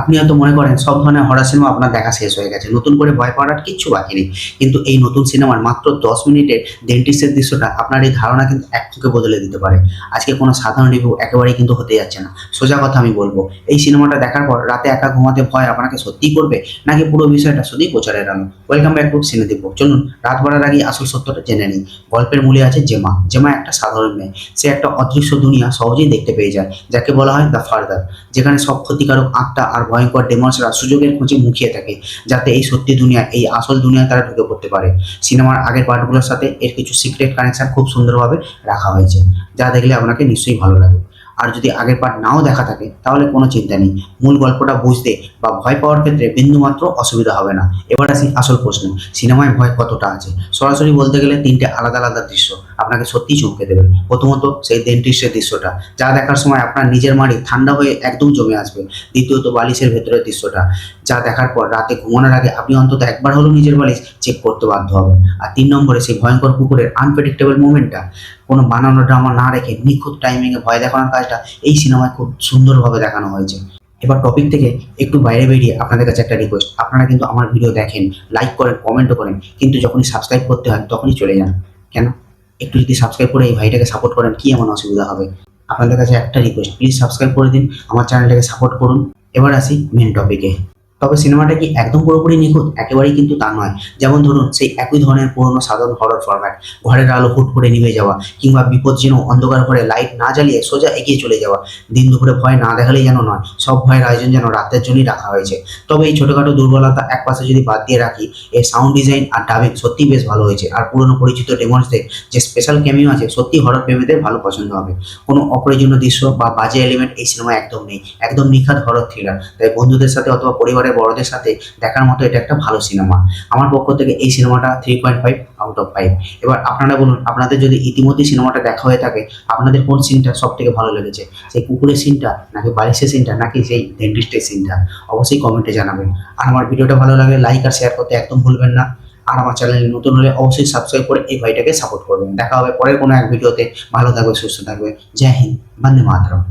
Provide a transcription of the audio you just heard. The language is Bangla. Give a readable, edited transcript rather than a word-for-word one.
আপনি হয়তো মনে করেন সব ধরনের হরর সিনেমা আপনার দেখা শেষ হয়ে গেছে, নতুন করে ভয় পাওয়ার আর কিচ্ছু বাকি নেই। কিন্তু এই নতুন সিনেমার মাত্র 10 মিনিটের ডেন্টিস্টের দৃশ্যটা আপনার এই ধারণা কিন্তু এক চোখে বদলে দিতে পারে। আজকে কোনো সাধারণ রিভিউ একেবারেই কিন্তু হতে যাচ্ছে না। সোজা কথা আমি বলবো, এই সিনেমাটা দেখার পর রাতে একা ঘুমাতে ভয় আপনাকে সত্যিই করবে, নাকি পুরো বিষয়টা শুধুই প্রচারের আলো। Welcome back to Cinedeep. চলুন রাত বাড়ার আগে আসল সত্যটা জেনে নিই। গল্পের মূলে আছে জেমা। জেমা একটা সাধারণ মেয়ে। সে একটা অদৃশ্য দুনিয়া সহজেই দেখতে পেয়ে যায়, যাকে বলা হয় দ্য ফার্দার, যেখানে সব ক্ষতিকারক আত্মা আর ভয়ঙ্কর ডেমন্সরা সুযোগের খোঁজে মুখিয়ে থাকে, যাতে এই সত্যি দুনিয়া, এই আসল দুনিয়ায় তারা ঢুকে পড়তে পারে। সিনেমার আগের পার্টগুলোর সাথে এর কিছু সিক্রেট কানেকশন খুব সুন্দরভাবে রাখা হয়েছে, যা দেখলে আপনাকে নিশ্চয়ই ভালো লাগবে। আর যদি আগের পার্ট নাও দেখা থাকে তাহলে কোনো চিন্তা নেই, মূল গল্পটা বুঝতে বা ভয় পাওয়ার ক্ষেত্রে বিন্দুমাত্র অসুবিধা হবে না। এবার আসি আসল প্রশ্ন, সিনেমায় ভয় কতটা আছে? সরাসরি বলতে গেলে তিনটে আলাদা আলাদা দৃশ্য আপনাকে সত্যিই চমকে দেবে। প্রথমত সেই ডেন্টিস্টের দৃশ্যটা, যা দেখার সময় আপনার নিজের মাড়ি ঠান্ডা হয়ে একদম জমে আসবে। দ্বিতীয়ত বালিশের ভেতরের দৃশ্যটা, যা দেখার পর রাতে ঘুমানোর আগে আপনি অন্তত একবার হলেও নিজের বালিশ চেক করতে বাধ্য হবেন। আর 3 নম্বরে সেই ভয়ঙ্কর কুকুরের আনপ্রেডিক্টেবল মুভমেন্টটা, কোনো বানানো ড্রামা না রেখে নিখুঁত টাইমিংয়ে ভয় দেখানোর কাজটা এই সিনেমায় খুব সুন্দরভাবে দেখানো হয়েছে। এবার টপিক থেকে একটু বাইরে বেরিয়ে আপনাদের কাছে একটা রিকোয়েস্ট, আপনারা কিন্তু আমার ভিডিও দেখেন, লাইক করেন, কমেন্টও করেন, কিন্তু যখনই সাবস্ক্রাইব করতে হয় তখনই চলে যান কেন? একটু যদি সাবস্ক্রাইব করে এই ভাইটাকে সাপোর্ট করেন, কি এমন অসুবিধা হবে? আপনাদের কাছে একটা রিকোয়েস্ট, প্লিজ সাবস্ক্রাইব করে দিন, আমার চ্যানেলটাকে সাপোর্ট করুন। এবার আসি মেন টপিকে। তবে সিনেমাটা কি একদম পুরোপুরি নিখুঁত? একেবারেই কিন্তু তা নয়। যেমন ধরুন সেই একই ধরনের পুরনো সাধারণ হরর ফরম্যাট, ঘরের আলো হুট করে নিভে যাওয়া, কিংবা বিপজ্জনক অন্ধকার ঘরে লাইট না জ্বালিয়ে সোজা এগিয়ে চলে যাওয়া, দিন দুপুরে ভয় না দেখালেই যেন নয়, সব ভয়ের আয়োজন যেন রাতের জন্যই রাখা হয়েছে। তবে এই ছোটোখাটো দুর্বলতা একপাশে যদি বাদ দিয়ে রাখি, এর সাউন্ড ডিজাইন আর ডাবিং সত্যিই বেশ ভালো হয়েছে। আর পুরনো পরিচিত ডেমন্সদের যে স্পেশাল ক্যামিও আছে, সত্যি হরর প্রেমীদের ভালো পছন্দ হবে। কোনো অপ্রয়োজনীয় দৃশ্য বা বাজে এলিমেন্ট এই সিনেমায় একদম নেই। একদম নিখাত হরর থ্রিলার, তাই বন্ধুদের সাথে অথবা পরিবারের বড়দের সাথে দেখার মতো এটা একটা ভালো সিনেমা। আমার পক্ষ থেকে এই সিনেমাটা 3.5 আউট অফ 5। এবার আপনারা বলুন, আপনাদের যদি ইতিমধ্যে সিনেমাটা দেখা হয়ে থাকে, আপনাদের কোন সিনটা সব থেকে ভালো লেগেছে? সেই কুকুরের সিনটা, নাকি বালিশের সিনটা, নাকি সেই ডেন্টিস্টের সিনটা? অবশ্যই কমেন্টে জানাবেন। আর আমার ভিডিওটা ভালো লাগলে লাইক আর শেয়ার করতে একদম ভুলবেন না। আর আমার চ্যানেলে নতুন হলে অবশ্যই সাবস্ক্রাইব করে এই ভাইটাকে সাপোর্ট করবেন। দেখা হবে পরের কোনো এক ভিডিওতে। ভালো থাকবে, সুস্থ থাকবে। জয় হিন্দ, বন্দে মাতরম।